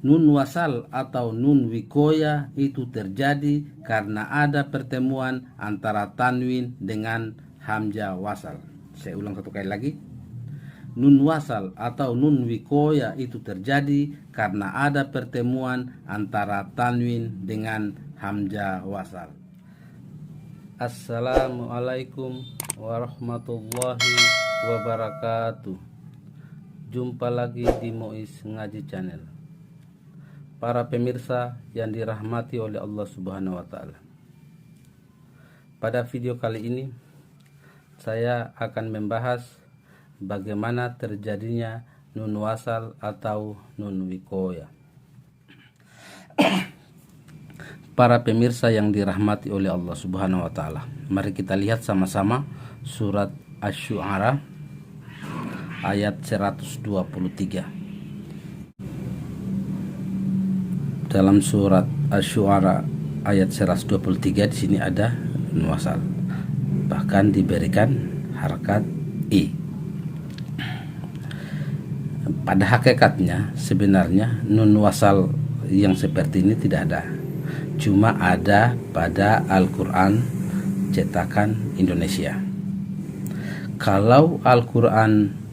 Nun wasal atau nun wikoya itu terjadi karena ada pertemuan antara tanwin dengan hamzah wasal. Saya ulang satu kali lagi. Nun wasal atau nun wikoya itu terjadi karena ada pertemuan antara tanwin dengan hamzah wasal. Assalamualaikum warahmatullahi wabarakatuh. Jumpa lagi di Mois Ngaji Channel. Para pemirsa yang dirahmati oleh Allah Subhanahu wa Ta'ala, pada video kali ini saya akan membahas bagaimana terjadinya nun wasal atau nun wikoya. Para pemirsa yang dirahmati oleh Allah Subhanahu wa Ta'ala, mari kita lihat sama-sama surat Asy-Syu'ara ayat 123. Dalam surat Asy-Syu'ara ayat 123 di sini ada nun wasal, bahkan diberikan harakat i. Pada hakikatnya sebenarnya nun wasal yang seperti ini tidak ada, cuma ada pada Al-Quran cetakan Indonesia. Kalau Al-Quran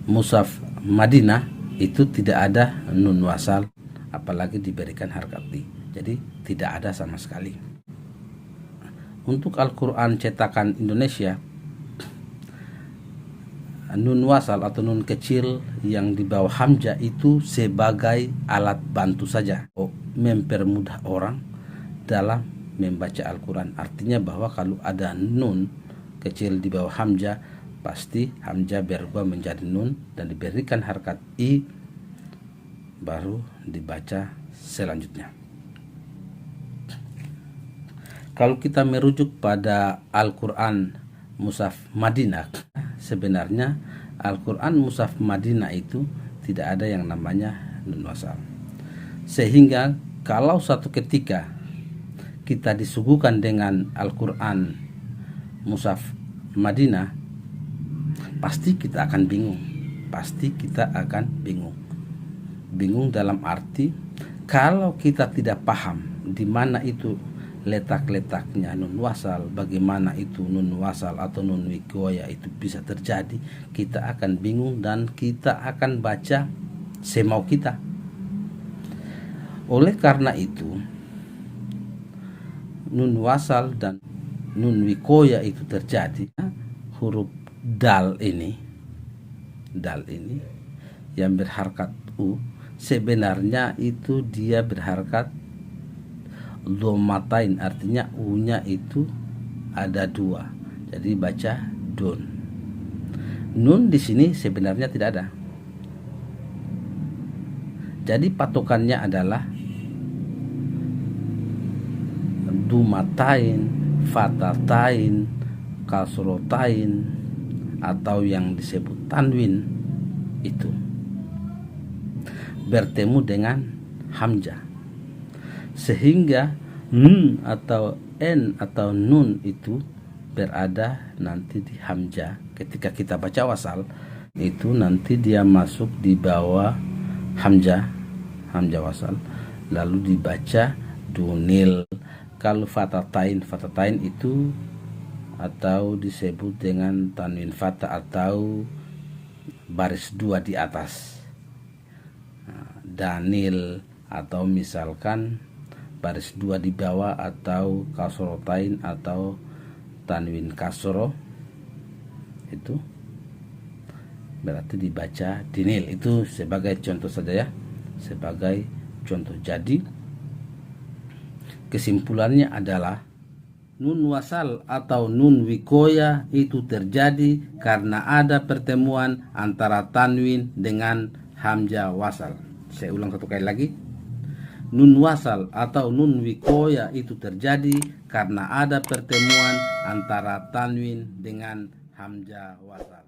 Mushaf Madinah itu tidak ada nun wasal, apalagi diberikan harakat i. Jadi tidak ada sama sekali. Untuk Al-Quran cetakan Indonesia, nun wasal atau nun kecil yang di bawah hamzah itu sebagai alat bantu saja, mempermudah orang dalam membaca Al-Quran. Artinya bahwa kalau ada nun kecil di bawah hamzah, pasti hamzah berubah menjadi nun dan diberikan harakat i, baru dibaca selanjutnya. Kalau kita merujuk pada Al-Quran Mushaf Madinah, sebenarnya Al-Quran Mushaf Madinah itu tidak ada yang namanya nun wasal. Sehingga kalau suatu ketika kita disuguhkan dengan Al-Quran Mushaf Madinah, pasti kita akan bingung. Bingung dalam arti kalau kita tidak paham di mana itu letak-letaknya nun wasal, bagaimana itu nun wasal atau nun wikoya itu bisa terjadi, kita akan bingung dan kita akan baca semau kita. Oleh karena itu, nun wasal dan nun wikoya itu terjadi. Huruf dal ini yang berharakat u, sebenarnya itu dia berharakat dhammatain, artinya u-nya itu ada dua, jadi baca dun. Nun di sini sebenarnya tidak ada. Jadi patokannya adalah dumatain, fatatain, kasrotain, atau yang disebut tanwin itu bertemu dengan hamzah, sehingga nun atau n atau nun itu berada nanti di hamzah. Ketika kita baca wasal itu nanti dia masuk di bawah hamzah wasal, lalu dibaca dunil. Kalau fatatain itu atau disebut dengan tanwin fatah atau baris dua di atas, danil, atau misalkan baris dua di bawah, atau kasrotain atau tanwin kasro, itu berarti dibaca dinil. Itu sebagai contoh saja ya, sebagai contoh. Jadi kesimpulannya adalah nun wasal atau nun wikoya itu terjadi karena ada pertemuan antara tanwin dengan hamzah wasal. Saya ulang satu kali lagi. Nun wasal atau nun wikoya itu terjadi karena ada pertemuan antara tanwin dengan hamzah wasal.